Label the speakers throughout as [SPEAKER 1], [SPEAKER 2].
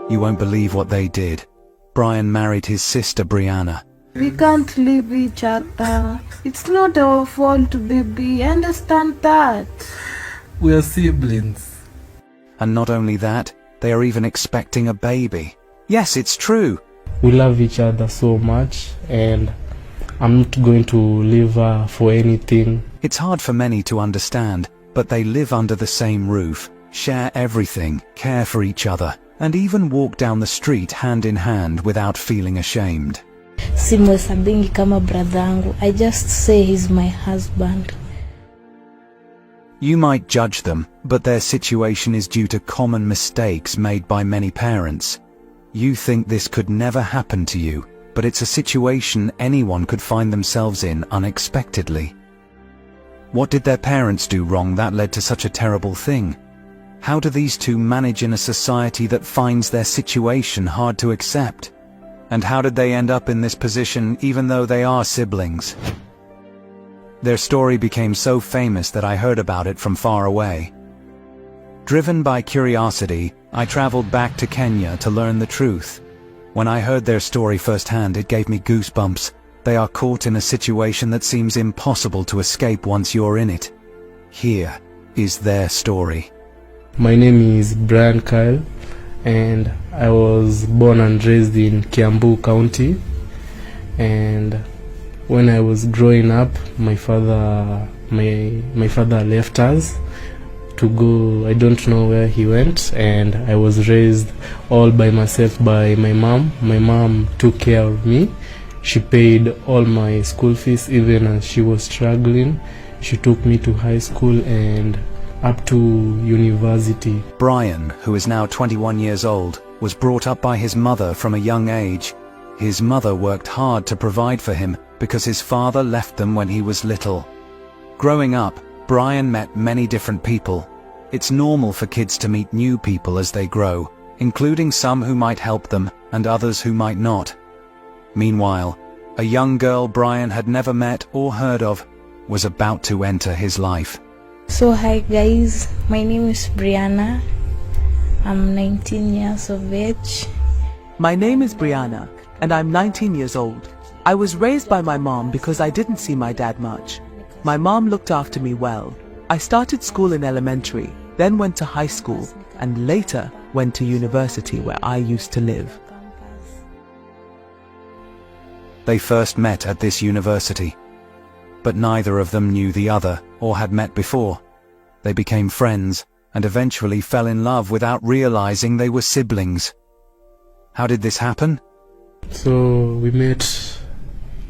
[SPEAKER 1] You won't believe what they did. Brian married his sister Brianna.
[SPEAKER 2] We can't leave each other. It's not our fault, baby. Understand that.
[SPEAKER 3] We are siblings.
[SPEAKER 1] And not only that, they are even expecting a baby. Yes, it's true.
[SPEAKER 4] We love each other so much, and I'm not going to leave her for anything.
[SPEAKER 1] It's hard for many to understand, but they live under the same roof, share everything, care for each other, and even walk down the street hand in hand without feeling ashamed.
[SPEAKER 5] Simwesabingi kama bradhangu. I just say he's my husband.
[SPEAKER 1] You might judge them, but their situation is due to common mistakes made by many parents. You think this could never happen to you, but it's a situation anyone could find themselves in unexpectedly. What did their parents do wrong that led to such a terrible thing? How do these two manage in a society that finds their situation hard to accept? And how did they end up in this position even though they are siblings? Their story became so famous that I heard about it from far away. Driven by curiosity, I traveled back to Kenya to learn the truth. When I heard their story firsthand, it gave me goosebumps. They are caught in a situation that seems impossible to escape once you're in it. Here is their story.
[SPEAKER 4] My name is Brian Kyle, and I was born and raised in Kiambu County. And when I was growing up, my father left us to go. I don't know where he went, and I was raised all by myself by my mom. My mom took care of me. She paid all my school fees even as she was struggling. She took me to high school and up to university.
[SPEAKER 1] Brian, who is now 21 years old, was brought up by his mother from a young age. His mother worked hard to provide for him because his father left them when he was little. Growing up, Brian met many different people. It's normal for kids to meet new people as they grow, including some who might help them and others who might not. Meanwhile, a young girl Brian had never met or heard of was about to enter his life.
[SPEAKER 5] So hi guys, my name is Brianna. I'm 19 years of age.
[SPEAKER 6] My name is Brianna, and I'm 19 years old. I was raised by my mom because I didn't see my dad much. My mom looked after me well. I started school in elementary, then went to high school, and later went to university where I used to live.
[SPEAKER 1] They first met at this university, but neither of them knew the other or had met before. They became friends and eventually fell in love without realizing they were siblings. How did this happen?
[SPEAKER 4] So we met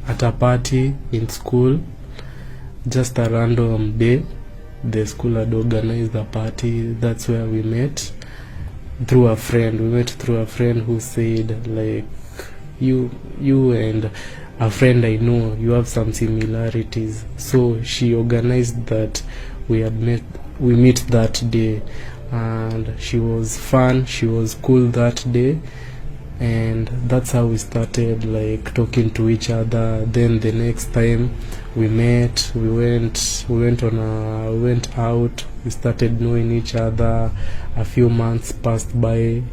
[SPEAKER 4] at a party in school, just a random day. The school had organized a party. That's where we met through a friend. We met through a friend who said, like, you and a friend I know, you have some similarities. So she organized that we meet that day, and she was fun, she was cool that day, and that's how we started like talking to each other. Then the next time we met, we went out, we started knowing each other. A few months passed by.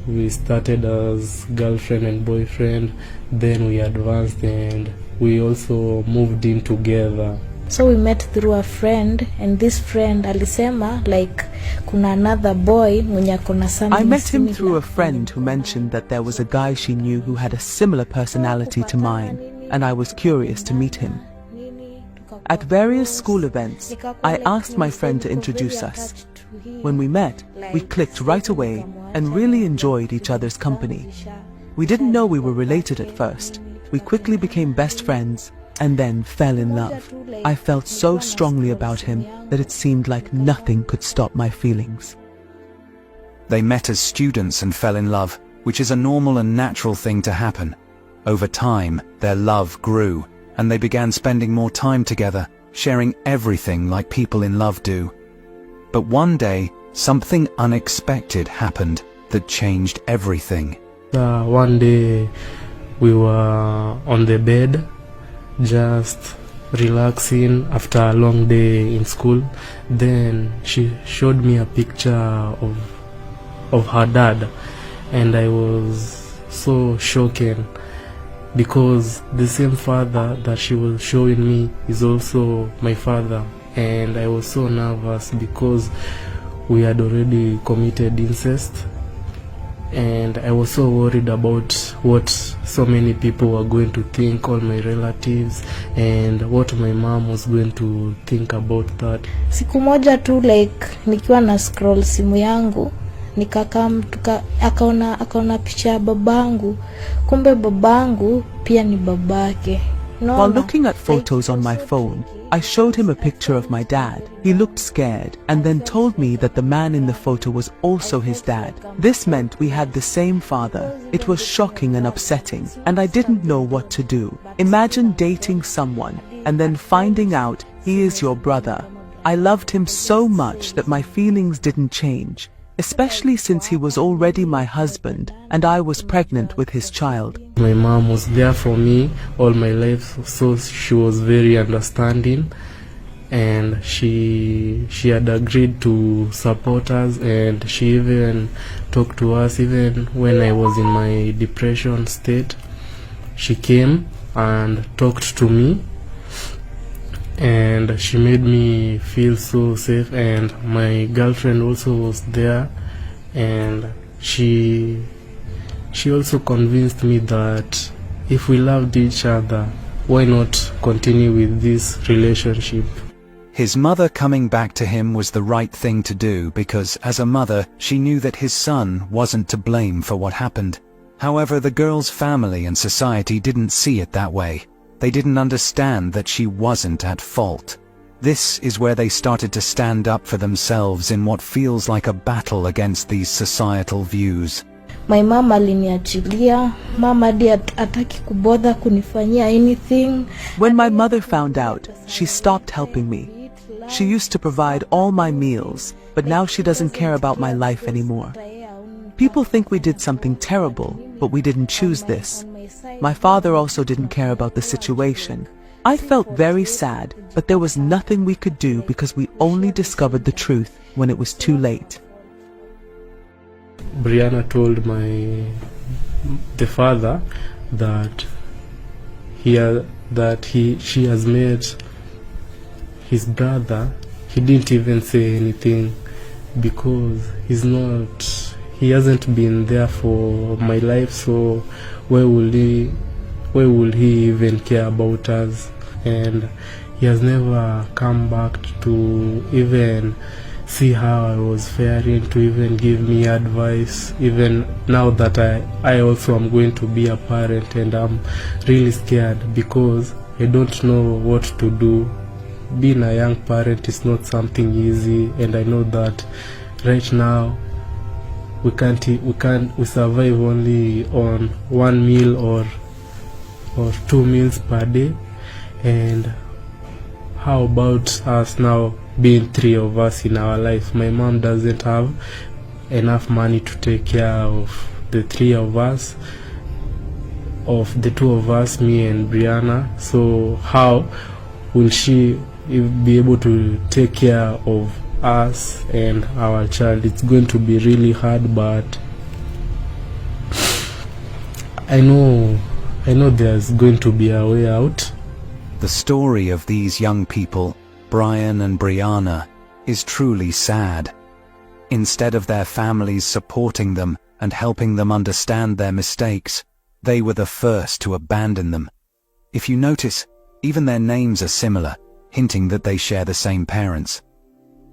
[SPEAKER 4] We started as girlfriend and boyfriend, then we advanced and we also moved in together.
[SPEAKER 5] So we met through a friend, and this friend alisema like kuna another boy mwenye akona something.
[SPEAKER 6] I met him through a friend who mentioned that there was a guy she knew who had a similar personality to mine, and I was curious to meet him. At various school events, I asked my friend to introduce us. When we met, we clicked right away and really enjoyed each other's company. We didn't know we were related at first. We quickly became best friends and then fell in love. I felt so strongly about him that it seemed like nothing could stop my feelings.
[SPEAKER 1] They met as students and fell in love, which is a normal and natural thing to happen. Over time, their love grew, and they began spending more time together, sharing everything like people in love do. But one day, something unexpected happened that changed everything.
[SPEAKER 4] One day, we were on the bed, just relaxing after a long day in school. Then she showed me a picture of her dad, and I was so shaken because the same father that she was showing me is also my father, and I was so nervous because we had already committed incest, and I was so worried about what so many people were going to think, all my relatives, and what my mom was going to think about that.
[SPEAKER 5] Siku moja tu like nikiwa na scroll simu yangu akaona picha ya babangu, kumbe babangu pia ni babake.
[SPEAKER 6] While looking at photos on my phone, I showed him a picture of my dad. He looked scared and then told me that the man in the photo was also his dad. This meant we had the same father. It was shocking and upsetting, and I didn't know what to do. Imagine dating someone and then finding out he is your brother. I loved him so much that my feelings didn't change, especially since he was already my husband and I was pregnant with his child.
[SPEAKER 4] My mom was there for me all my life, so she was very understanding, and she had agreed to support us, and she even talked to us even when I was in my depression state. She came and talked to me, and she made me feel so safe, and my girlfriend also was there, and she also convinced me that if we loved each other, why not continue with this relationship.
[SPEAKER 1] His mother coming back to him was the right thing to do because, as a mother, she knew that his son wasn't to blame for what happened. However, the girl's family and society didn't see it that way. They didn't understand that she wasn't at fault. This is where they started to stand up for themselves in what feels like a battle against these societal views.
[SPEAKER 5] My mom aliniachilia, mama hadi hataki kubother kunifanyia anything.
[SPEAKER 6] When my mother found out, she stopped helping me. She used to provide all my meals, but now she doesn't care about my life anymore. People think we did something terrible, but we didn't choose this. My father also didn't care about the situation. I felt very sad, but there was nothing we could do because we only discovered the truth when it was too late.
[SPEAKER 4] Brianna told the father that she has met his brother. He didn't even say anything because he hasn't been there for my life, so why will he even care about us? And he has never come back to even see how I was faring, to even give me advice, even now that I also am going to be a parent, and I'm really scared because I don't know what to do. Being a young parent is not something easy, and I know that right now we survive only on one meal or 2 meals per day. And how about us now being 3 of us in our life? My mom doesn't have enough money to take care of the 3 of us, of the 2 of us, me and Brianna. So how will she be able to take care of us and our child? It's going to be really hard, but I know there's going to be a way out.
[SPEAKER 1] The story of these young people, Brian and Brianna, is truly sad. Instead of their families supporting them and helping them understand their mistakes, they were the first to abandon them. If you notice, even their names are similar, hinting that they share the same parents.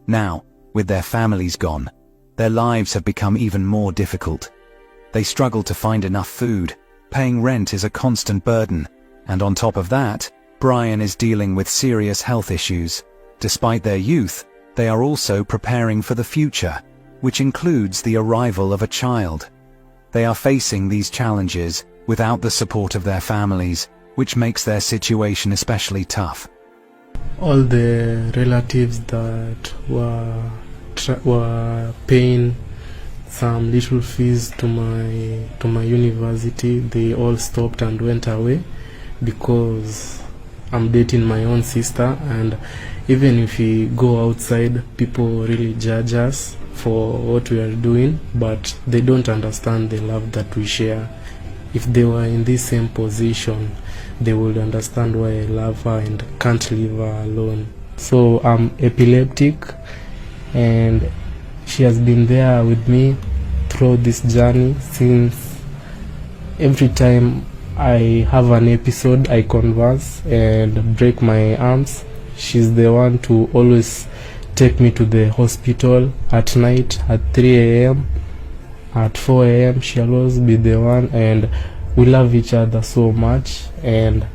[SPEAKER 1] Now, with their families gone, their lives have become even more difficult. They struggle to find enough food, paying rent is a constant burden, and on top of that, Brian is dealing with serious health issues. Despite their youth, they are also preparing for the future, which includes the arrival of a child. They are facing these challenges without the support of their families, which makes their situation especially tough.
[SPEAKER 4] All the relatives that were paying some little fees to my university, they all stopped and went away because I'm dating my own sister, and even if we go outside, people really judge us for what we are doing, but they don't understand the love that we share. If they were in this same position, they would understand why I love her and can't leave her alone. So I'm epileptic, and she has been there with me through this journey since every time I have an episode, I converse and break my arms. She's the one to always take me to the hospital at night at 3 a.m. At 4 a.m. she'll always be the one, and we love each other so much, and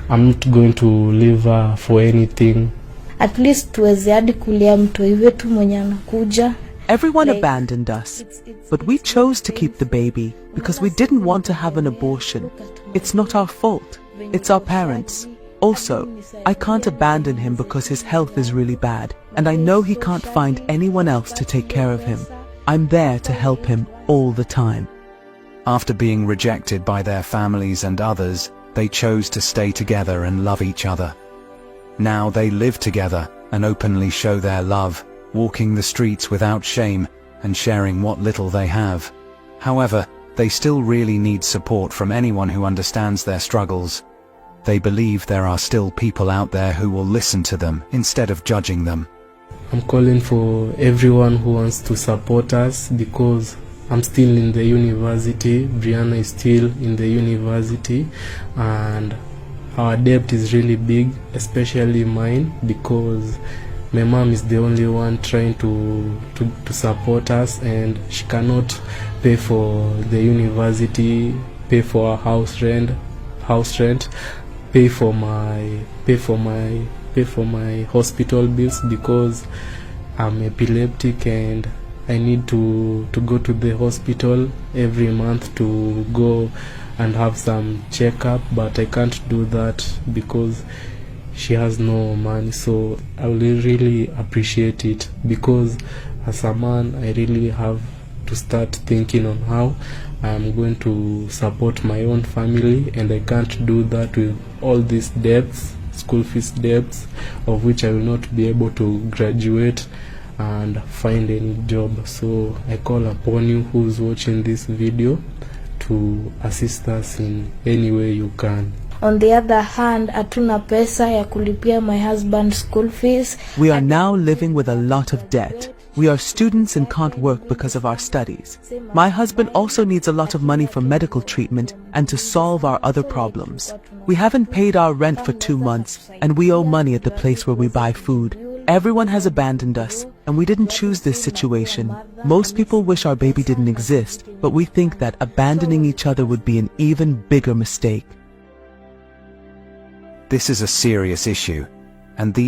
[SPEAKER 4] I'm not going to leave her for anything.
[SPEAKER 5] At least tuweze hadi kulia mtoi wetu mwenye anakuja.
[SPEAKER 6] Everyone abandoned us, but we chose to keep the baby because we didn't want to have an abortion. It's not our fault. It's our parents. Also, I can't abandon him because his health is really bad, and I know he can't find anyone else to take care of him. I'm there to help him all the time.
[SPEAKER 1] After being rejected by their families and others, they chose to stay together and love each other. Now they live together and openly show their love, walking the streets without shame and sharing what little they have. However, they still really need support from anyone who understands their struggles. They believe there are still people out there who will listen to them instead of judging them.
[SPEAKER 4] I'm calling for everyone who wants to support us, because I'm still in the university, Brianna is still in the university, and our debt is really big, especially mine, because my mom is the only one trying to support us, and she cannot pay for the university, pay for our house rent, pay for my hospital bills, because I'm epileptic and I need to go to the hospital every month to go and have some checkup, but I can't do that because she has no money. So I will really appreciate it, because as a man I really have to start thinking on how I'm going to support my own family, and I can't do that with all these debts, school fees debts, of which I will not be able to graduate and find any job. So I call upon you who's watching this video to assist us in any way you can.
[SPEAKER 5] On the other hand, hatuna pesa ya kulipia my husband's school fees.
[SPEAKER 6] We are now living with a lot of debt. We are students and can't work because of our studies. My husband also needs a lot of money for medical treatment and to solve our other problems. We haven't paid our rent for 2 months, and we owe money at the place where we buy food. Everyone has abandoned us, and we didn't choose this situation. Most people wish our baby didn't exist, but we think that abandoning each other would be an even bigger mistake.
[SPEAKER 1] This is a serious issue, and these